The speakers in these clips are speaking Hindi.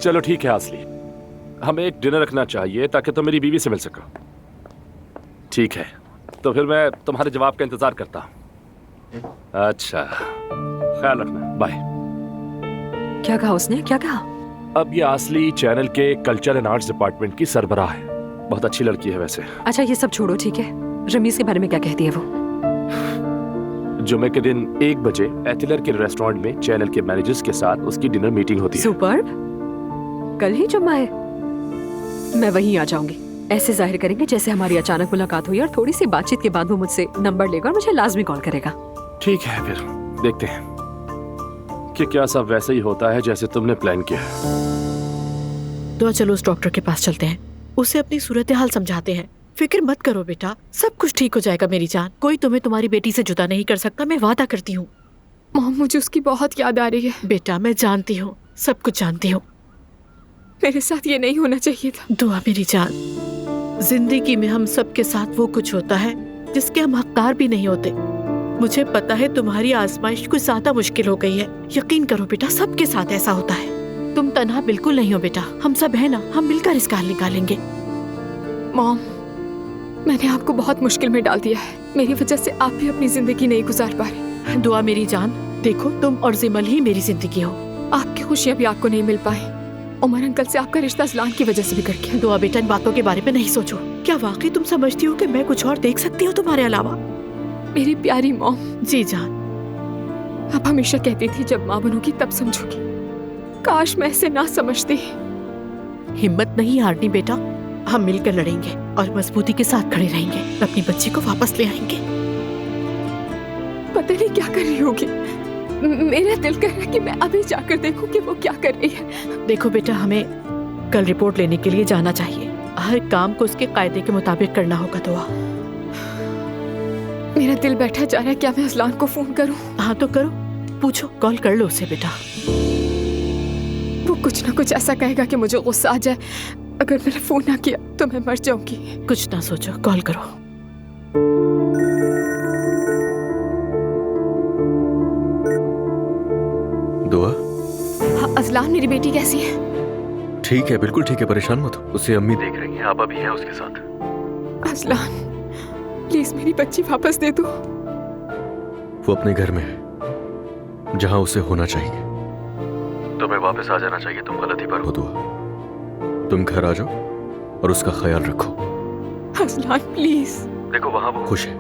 चलो ठीक है आसली, हमें एक डिनर रखना चाहिए ताकि तुम मेरी बीवी से मिल सको। ठीक है, तो फिर मैं तुम्हारे जवाब का इंतजार करता हूँ। अच्छा, ख्याल रखना, बाय। क्या कहा उसने, क्या कहा? अब ये आसली चैनल के कल्चर एंड आर्ट्स डिपार्टमेंट की सरबराह है। बहुत अच्छी लड़की है वैसे। अच्छा ये सब छोड़ो, ठीक है। रमीज के बारे में क्या कहती है वो? जुमे के दिन 1 बजे एथिलर के रेस्टोरेंट में चैनल के मैनेजर्स के साथ उसकी डिनर मीटिंग होती है। सुपर्ब, कल ही जुम्मा है। मैं वहीं आ जाऊंगी। ऐसे जाहिर करेंगे जैसे हमारी अचानक मुलाकात हुई और थोड़ी सी बातचीत के बाद वो मुझसे नंबर लेगा और मुझे लाजमी कॉल करेगा। ठीक है, फिर देखते हैं कि क्या सब वैसे ही होता है जैसे तुमने प्लान किया। तो चलो उस डॉक्टर के पास चलते हैं, उसे अपनी सूरत हाल समझाते हैं। फिक्र मत करो बेटा, सब कुछ ठीक हो जाएगा मेरी जान। कोई तुम्हें तुम्हारी बेटी से जुदा नहीं कर सकता, मैं वादा करती हूँ। मॉम, मुझे उसकी बहुत याद आ रही है। बेटा मैं जानती हूँ, सब कुछ जानती हूँ। मेरे साथ ये नहीं होना चाहिए था। दुआ मेरी जान, जिंदगी में हम सब के साथ वो कुछ होता है जिसके हम हकदार भी नहीं होते। मुझे पता है तुम्हारी आजमाइश कुछ ज्यादा मुश्किल हो गई है। यकीन करो बेटा, सबके साथ ऐसा होता है। तुम तन्हा बिल्कुल नहीं हो बेटा, हम सब है ना, हम मिलकर इसका हल निकालेंगे। मॉम, मैंने आपको बहुत मुश्किल में डाल दिया है। मेरी वजह से आप भी अपनी जिंदगी नहीं गुजार पा रहे। दुआ मेरी जान, देखो तुम और जिमल ही मेरी जिंदगी हो। आपकी खुशियाँ भी आपको नहीं मिल पाई। उमर अंकल से आपका रिश्ता अज़लान की वजह से बिगड़ गया। दुआ बेटा, इन बातों के बारे में नहीं सोचो। क्या वाकई तुम समझती हो कि मैं कुछ और देख सकती हूँ तुम्हारे अलावा? मेरी प्यारी मॉम। जी जान। आप हमेशा कहती थी जब माँ बनोगी तब समझोगी। काश मैं ऐसे ना समझती। हिम्मत नहीं हारनी बेटा, हम मिलकर लड़ेंगे और मजबूती के साथ खड़े रहेंगे। अपनी बच्ची को वापस ले आएंगे। पता नहीं क्या कर रही होगी। मेरा दिल कर रहा है कि मैं अभी जाकर देखूं कि वो क्या कर रही है। देखो बेटा, हमें कल रिपोर्ट लेने के लिए जाना चाहिए। हर काम को उसके कायदे के मुताबिक करना होगा। दुआ, मेरा दिल बैठा जा रहा है। क्या मैं अज़लान को फोन करूं? हाँ तो करो, पूछो, कॉल कर लो उसे बेटा। वो कुछ ना कुछ ऐसा कहेगा कि मुझे गुस्सा आ जाए। अगर मैंने फोन ना किया तो मैं मर जाऊंगी। कुछ ना सोचो, कॉल करो। दुआ, हाँ, अज़लान मेरी बेटी कैसी है? ठीक है, बिल्कुल ठीक है, परेशान मत हो। उसे अम्मी देख रही हैं, आप अभी हैं उसके साथ। अज़लान, प्लीज मेरी बच्ची वापस दे दो। वो अपने घर में है, जहां उसे होना चाहिए। तुम्हें वापस आ जाना चाहिए, तुम गलती पर हो। दुआ, तुम घर आ जाओ और उसका ख्याल रखो। अज़लान प्लीज। देखो वहां वो खुश है,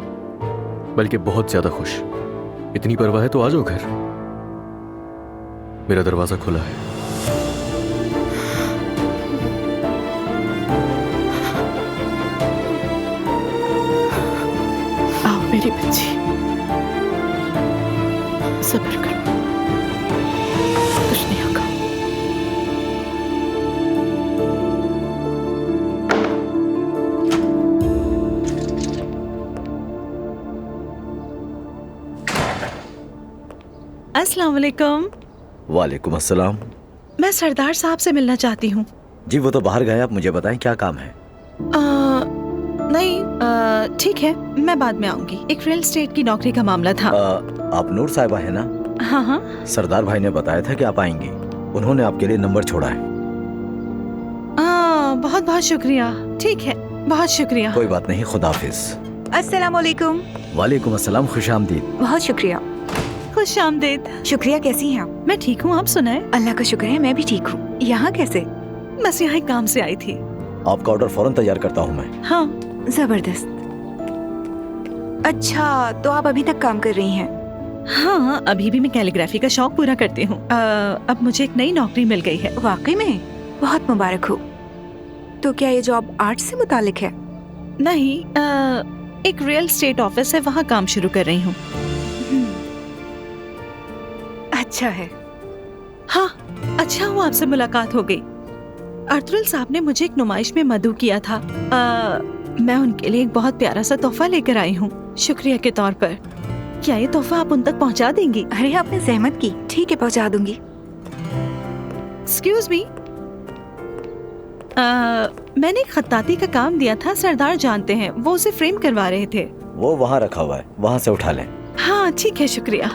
बल्कि बहुत ज्यादा खुश। इतनी परवाह है तो आ जाओ घर, मेरा दरवाजा खुला है। आओ मेरी बच्ची, सब्र करो, कुछ नहीं होगा। अस्सलाम वालेकुम। वालेकुम अस्सलाम। मैं सरदार साहब से मिलना चाहती हूँ। जी वो तो बाहर गए, आप मुझे बताएं क्या काम है। नहीं, ठीक है, मैं बाद में आऊंगी। एक रियल एस्टेट की नौकरी का मामला था। आप नूर साहिबा है ना? हाँ हाँ। सरदार भाई ने बताया था कि आप आएंगी, उन्होंने आपके लिए नंबर छोड़ा है। बहुत बहुत शुक्रिया। ठीक है, बहुत शुक्रिया। कोई बात नहीं, खुदाफिज। अस्सलाम वालेकुम। वालेकुम अस्सलाम, खुशामदीद। बहुत शुक्रिया। खुश आमदीद। शुक्रिया, कैसी हैं आप? मैं ठीक हूँ, आप सुनाएं? अल्लाह का शुक्र है, मैं भी ठीक हूँ। यहाँ कैसे? बस यहाँ एक काम से आई थी। आपका ऑर्डर फौरन तैयार करता हूँ मैं। हाँ। जबरदस्त। अच्छा, तो आप अभी तक काम कर रही हैं? हाँ, अभी भी मैं कैलीग्राफी का शौक पूरा करती हूँ। अब मुझे एक नई नौकरी मिल गई है। वाकई में बहुत मुबारक हो। तो क्या ये जॉब आर्ट से मुतालिक है? नहीं, एक रियल एस्टेट ऑफिस है, वहाँ काम शुरू कर रही हूँ। अच्छा है। हाँ, अच्छा हुआ आपसे मुलाकात हो गई। अर्तुल साहब ने मुझे एक नुमाइश में मदऊ किया था। मैं उनके लिए एक बहुत प्यारा सा तोहफा लेकर आई हूँ शुक्रिया के तौर पर। क्या ये तोहफा आप उन तक पहुँचा देंगी? अरे आपने जहमत की। ठीक है, पहुँचा दूंगी। एक्सक्यूज मी, मैंने एक खत्ताती का काम दिया था, सरदार जानते हैं, वो उसे फ्रेम करवा रहे थे। वो वहाँ रखा हुआ है, वहाँ से उठा लें। हाँ ठीक है, शुक्रिया।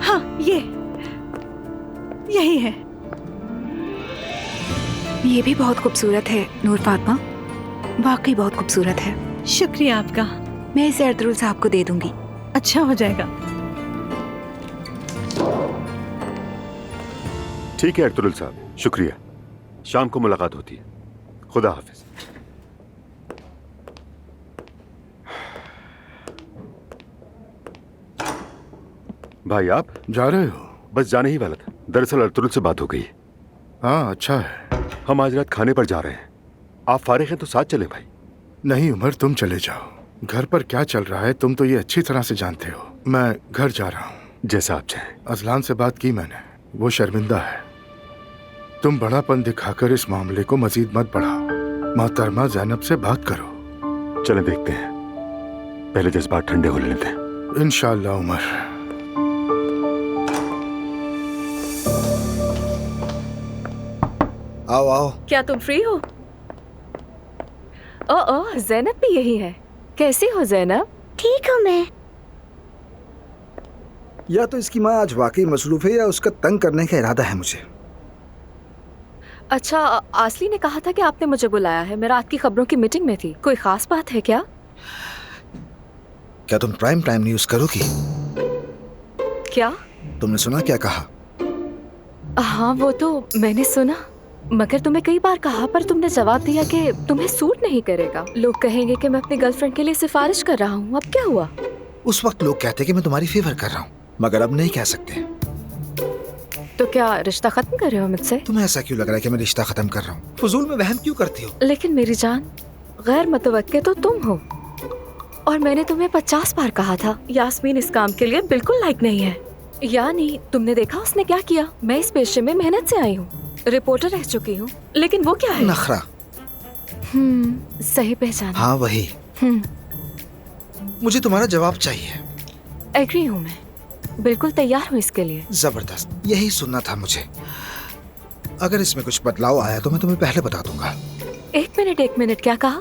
हाँ, ये यही है। ये भी बहुत खूबसूरत है नूर फातिमा, वाकई बहुत खूबसूरत है। शुक्रिया आपका। मैं इसे अर्तुल साहब को दे दूंगी। अच्छा हो जाएगा। ठीक है अर्तुल साहब, शुक्रिया। शाम को मुलाकात होती है। खुदा हाफिज। भाई आप जा रहे हो? बस जाने ही वाला था। दरअसल अर्तुल से बात हो गई। हाँ, अच्छा है। हम आज रात खाने पर जा रहे हैं। आप फारिग हैं तो साथ चलें भाई। नहीं उमर, तुम चले जाओ। घर पर क्या चल रहा है तुम तो ये अच्छी तरह से जानते हो। मैं घर जा रहा हूँ। जैसा आप चाहें। अजलान से बात की मैंने, वो शर्मिंदा है। तुम बड़ापन दिखाकर इस मामले को मजीद मत बढ़ाओ। मोहतरमा ज़ैनब से बात करो। चलें देखते हैं, पहले जज्बात ठंडे हो लेते हैं। इंशाअल्लाह उमर। आओ आओ। क्या तुम फ्री हो? ओ ज़ैनब भी यही है। कैसी हो ज़ैनब? ठीक हूँ मैं। या तो इसकी माँ आज वाकई मसरूफ है या उसका तंग करने का इरादा है मुझे। अच्छा, आसली ने कहा था कि आपने मुझे बुलाया है। मैं रात की खबरों की मीटिंग में थी। कोई खास बात है क्या? क्या तुम प्राइम टाइम न्यूज करोगी? क्या? तुमने सुना क्या कहा? हाँ वो तो मैंने सुना, मगर तुम्हें कई बार कहा पर तुमने जवाब दिया कि तुम्हें सूट नहीं करेगा। लोग कहेंगे कि मैं अपनी गर्लफ्रेंड के लिए सिफारिश कर रहा हूँ। अब क्या हुआ? उस वक्त लोग कहते कि मैं तुम्हारी फेवर कर रहा हूँ, मगर अब नहीं कह सकते। तो क्या रिश्ता खत्म कर रहे हो मुझसे? तुम्हें ऐसा क्यों लग रहा है कि मैं रिश्ता खत्म कर रहा हूँ? फजूल में वहम क्यों करती हो? लेकिन मेरी जान, गैर मुतवक्के तो तुम हो, और मैंने तुम्हें 50 बार कहा था यास्मीन इस काम के लिए बिल्कुल लायक नहीं है। यानी तुमने देखा उसने क्या किया? मैं इस पेशे में मेहनत से आई हूँ, रिपोर्टर रह चुकी हूँ, लेकिन वो क्या है? नखरा। सही पहचान। हाँ वही। मुझे तुम्हारा जवाब चाहिए। एग्री हूँ मैं, बिल्कुल तैयार हूँ इसके लिए। जबरदस्त, यही सुनना था मुझे। अगर इसमें कुछ बदलाव आया तो मैं तुम्हें पहले बता दूंगा। एक मिनट, क्या कहा?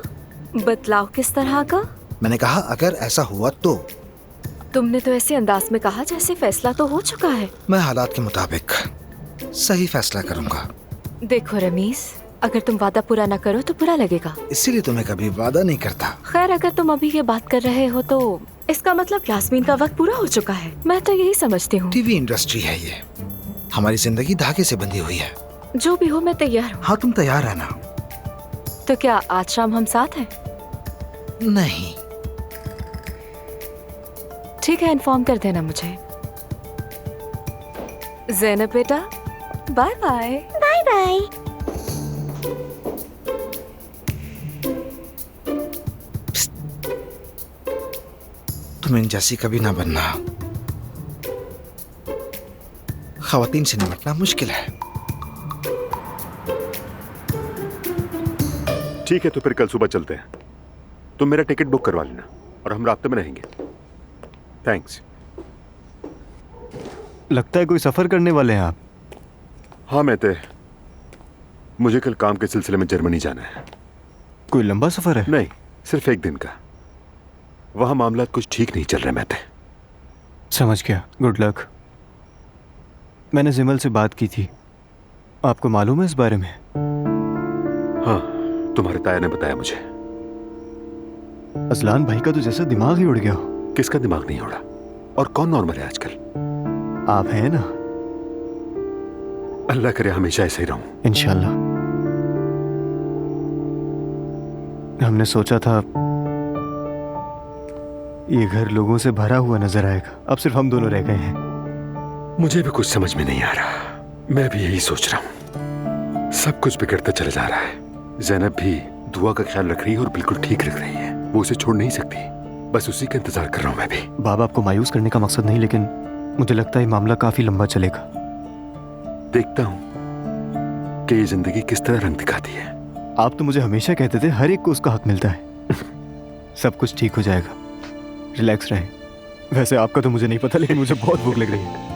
बदलाव किस तरह का? मैंने कहा अगर ऐसा हुआ तो। तुमने तो ऐसे अंदाज में कहा जैसे फैसला तो हो चुका है। मैं हालात के मुताबिक सही फैसला करूंगा। देखो रमीज, अगर तुम वादा पूरा न करो तो बुरा लगेगा, इसीलिए तुम्हें कभी वादा नहीं करता। खैर, अगर तुम अभी ये बात कर रहे हो तो इसका मतलब यास्मीन का वक्त पूरा हो चुका है। मैं तो यही समझती हूँ। टीवी इंडस्ट्री है ये, हमारी जिंदगी धागे से बंधी हुई है। जो भी हो मैं तैयार हूँ। हाँ तुम तैयार है ना? तो क्या आज शाम हम साथ हैं? नहीं। ठीक है, इन्फॉर्म कर देना मुझे। ज़ैनब बेटा, बाय बाय। Bye bye. तुम इन जैसी कभी ना बनना। ख़वातीन से निपटना मुश्किल है। ठीक है, तो फिर कल सुबह चलते हैं। तुम मेरा टिकट बुक करवा लेना और हम रास्ते में रहेंगे। थैंक्स। लगता है कोई सफर करने वाले हैं आप। हाँ मैं तो, मुझे कल काम के सिलसिले में जर्मनी जाना है। कोई लंबा सफर है? नहीं, सिर्फ एक दिन का। वहां मामला कुछ ठीक नहीं चल रहे। मैं समझ गया, गुड लक। मैंने जिमल से बात की थी, आपको मालूम है इस बारे में? हाँ, तुम्हारे ताया ने बताया मुझे। असलान भाई का तो जैसा दिमाग ही उड़ गया हो। किसका दिमाग नहीं उड़ा? और कौन नॉर्मल है आजकल? आप हैं ना? अल्लाह करे हमेशा ऐसे ही रहूं। इंशाल्लाह। हमने सोचा था ये घर लोगों से भरा हुआ नजर आएगा, अब सिर्फ हम दोनों रह गए हैं। मुझे भी कुछ समझ में नहीं आ रहा। मैं भी यही सोच रहा हूँ। सब कुछ बिगड़ता चला जा रहा है। ज़ैनब भी दुआ का ख्याल रख रही है और बिल्कुल ठीक रख रही है। वो उसे छोड़ नहीं सकती। बस उसी का इंतजार कर रहा हूँ मैं भी। बाबा, आपको मायूस करने का मकसद नहीं, लेकिन मुझे लगता है ये मामला काफी लंबा चलेगा। देखता हूँ कि ये जिंदगी किस तरह रंग दिखाती है। आप तो मुझे हमेशा कहते थे हर एक को उसका हक मिलता है। सब कुछ ठीक हो जाएगा, रिलैक्स रहें। वैसे आपका तो मुझे नहीं पता, लेकिन मुझे बहुत भूख लग रही है।